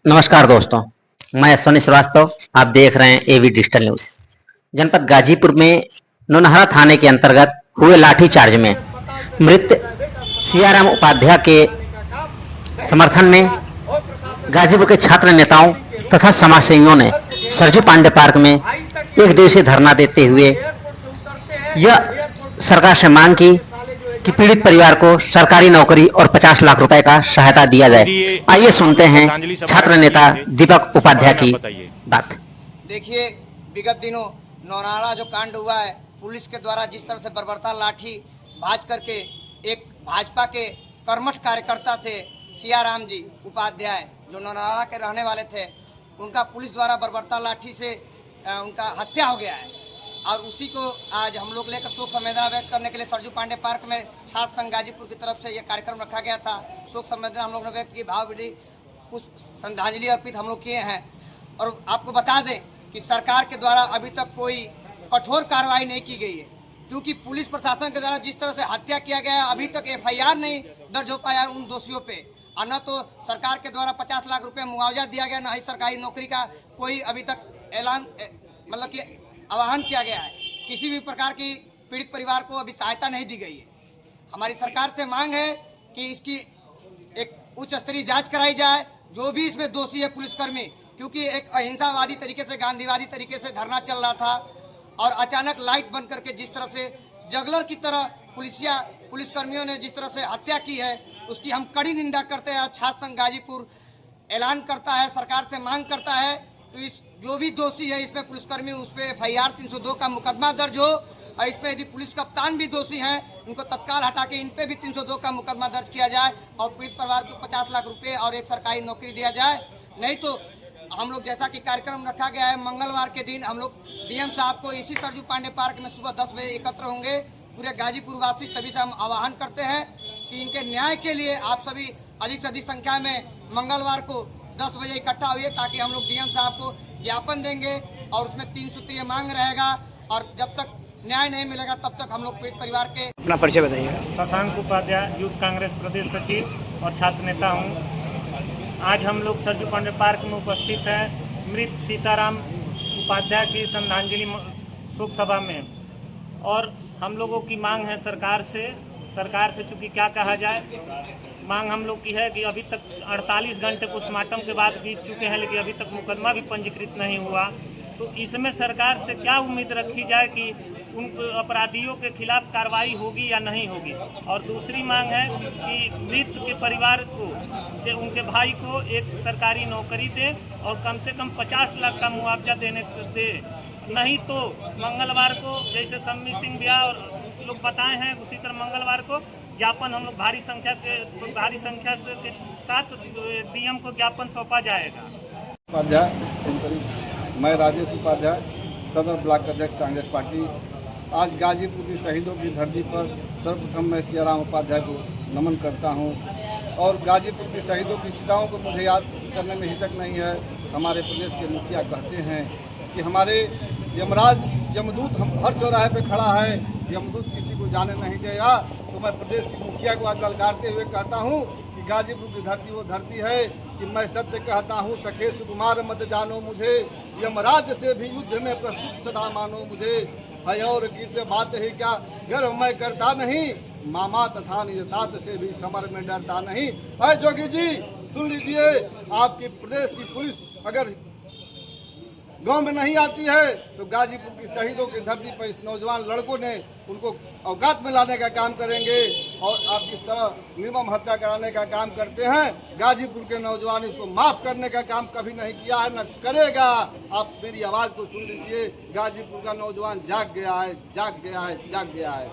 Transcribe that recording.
नमस्कार दोस्तों, मैं अश्विनी श्रीवास्तव। आप देख रहे हैं एवी डिजिटल न्यूज। जनपद गाजीपुर में नौनहरा थाने के अंतर्गत हुए लाठीचार्ज में मृत सियाराम उपाध्याय के समर्थन में गाजीपुर के छात्र नेताओं तथा समाजसेवियों ने सरजू पांडे पार्क में एक दिवसीय धरना देते हुए यह सरकार से मांग की कि पीड़ित परिवार को सरकारी नौकरी और 50 लाख रुपए का सहायता दिया जाए। आइए सुनते हैं छात्र नेता दीपक उपाध्याय की बात। देखिए, विगत दिनों नौनारा जो कांड हुआ है, पुलिस के द्वारा जिस तरह से बर्बरता लाठी भाज करके एक भाजपा के कर्मठ कार्यकर्ता थे सियाराम जी उपाध्याय, जो नौनारा के रहने वाले थे, उनका पुलिस द्वारा बर्बरता लाठी से उनका हत्या हो गया है। और उसी को आज हम लोग लेकर शोक संवेदना व्यक्त करने के लिए सरजू पांडे पार्क में छात्र संघ गाजीपुर की तरफ से यह कार्यक्रम रखा गया था। शोक संवेदना हम लोग ने व्यक्त की, भावभीनी कुछ श्रद्धांजलि अर्पित हम लोग किए हैं। और आपको बता दें कि सरकार के द्वारा अभी तक कोई कठोर कार्रवाई नहीं की गई है, क्योंकि पुलिस प्रशासन के द्वारा जिस तरह से हत्या किया गया है, अभी तक FIR नहीं दर्ज हो पाया उन दोषियों पे। और न तो सरकार के द्वारा 50 लाख रुपये मुआवजा दिया गया, न ही सरकारी नौकरी का कोई अभी तक ऐलान मतलब कि आह्वान किया गया है। किसी भी प्रकार की पीड़ित परिवार को अभी सहायता नहीं दी गई है। हमारी सरकार से मांग है कि इसकी एक उच्च स्तरीय जांच कराई जाए, जो भी इसमें दोषी है पुलिसकर्मी, क्योंकि एक अहिंसावादी तरीके से, गांधीवादी तरीके से धरना चल रहा था और अचानक लाइट बंद करके जिस तरह से जगलर की तरह पुलिसकर्मियों ने जिस तरह से हत्या की है, उसकी हम कड़ी निंदा करते हैं। छात्र संघ गाजीपुर ऐलान करता है, सरकार से मांग करता है तो इस जो भी दोषी है इसमें पुलिसकर्मी, उस पर FIR 302 का मुकदमा दर्ज हो, और इसमें यदि पुलिस कप्तान भी दोषी हैं उनको तत्काल हटा के इन पे भी 302 का मुकदमा दर्ज किया जाए और पीड़ित परिवार को 50 लाख रुपए और एक सरकारी नौकरी दिया जाए। नहीं तो हम लोग, जैसा कि कार्यक्रम रखा गया है, मंगलवार के दिन हम लोग DM साहब को इसी सरजू पांडे पार्क में सुबह 10 बजे एकत्र होंगे। पूरे गाजीपुर वासी सभी से हम आह्वान करते हैं कि इनके न्याय के लिए आप सभी अधिक से अधिक संख्या में मंगलवार को 10 बजे इकट्ठा हुए, ताकि हम लोग DM साहब को ज्ञापन देंगे और उसमें 3 सूत्रीय मांग रहेगा। और जब तक न्याय नहीं मिलेगा तब तक हम लोग पीड़ित परिवार के। अपना परिचय बताइए। शशांक उपाध्याय, यूथ कांग्रेस प्रदेश सचिव और छात्र नेता हूँ। आज हम लोग सरजू पांडे पार्क में उपस्थित हैं मृत सीताराम उपाध्याय की श्रद्धांजलि शोक सभा में, और हम लोगों की मांग है सरकार से चूँकि क्या कहा जाए, मांग हम लोग की है कि अभी तक 48 घंटे पोस्टमार्टम के बाद बीत चुके हैं, लेकिन अभी तक मुकदमा भी पंजीकृत नहीं हुआ। तो इसमें सरकार से क्या उम्मीद रखी जाए कि उन अपराधियों के खिलाफ कार्रवाई होगी या नहीं होगी। और दूसरी मांग है कि मृत के परिवार को, उनके भाई को एक सरकारी नौकरी दे और कम से कम 50 लाख का मुआवजा देने से, नहीं तो मंगलवार को, जैसे सम्मी सिंह ब्याह और लोग बताए हैं, उसी तरह मंगलवार को ज्ञापन हम लोग भारी संख्या के साथ DM को ज्ञापन सौंपा जाएगा। उपाध्याय, मैं राजेश उपाध्याय, सदर ब्लॉक अध्यक्ष कांग्रेस पार्टी। आज गाजीपुर की शहीदों की धरती पर सर्वप्रथम मैं सियाराम उपाध्याय को नमन करता हूं, और गाजीपुर की शहीदों की चिताओं को मुझे याद करने में हिचक नहीं है। हमारे प्रदेश के मुखिया कहते हैं कि हमारे यमदूत हम हर चौराहे पे खड़ा है, यमदूत किसी को जाने नहीं देगा। तो मैं प्रदेश की मुखिया को आज ललकारते हुए कहता हूं कि गाजीपुर की धरती वो धरती है कि मैं सत्य कहता हूं, सखे सुकुमार मत जानो मुझे, यमराज से भी युद्ध में प्रस्तुत सदा मानो मुझे। है और कीर्ति बात है क्या, गर्व मैं करता नहीं, मामा तथा निजतात से भी समर में डरता नहीं। है जोगी जी, सुन लीजिए, आपकी प्रदेश की पुलिस अगर गांव में नहीं आती है तो गाजीपुर की शहीदों की धरती पर इस नौजवान लड़कों ने उनको अवकात में लाने का काम करेंगे, और आप इस तरह निर्मम हत्या कराने का काम करते हैं। गाजीपुर के नौजवान इसको माफ करने का काम कभी नहीं किया है, न करेगा। आप मेरी आवाज़ को सुन लीजिए, गाजीपुर का नौजवान जाग गया है, जाग गया है, जाग गया है।